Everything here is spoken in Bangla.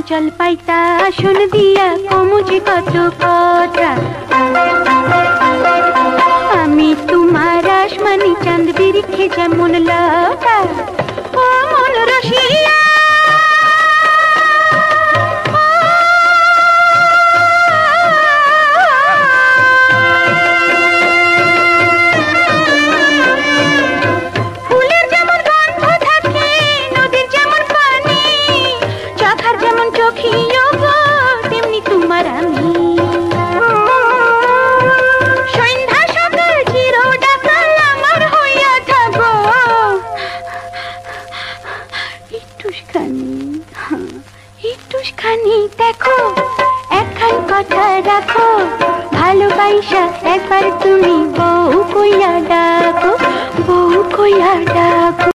চঞ্চল পাইতা শুন দিয়া কমুজি কত কথা। আমি তোমার আসমানি চাঁদ বিরিখে যেমন লতা, ও মন রসিয়া একটুখানি দেখো, একখান কথা রাখো, ভালোবাসা একবার তুমি বউ কইয়া ডাকো, বউ কইয়া ডাকো।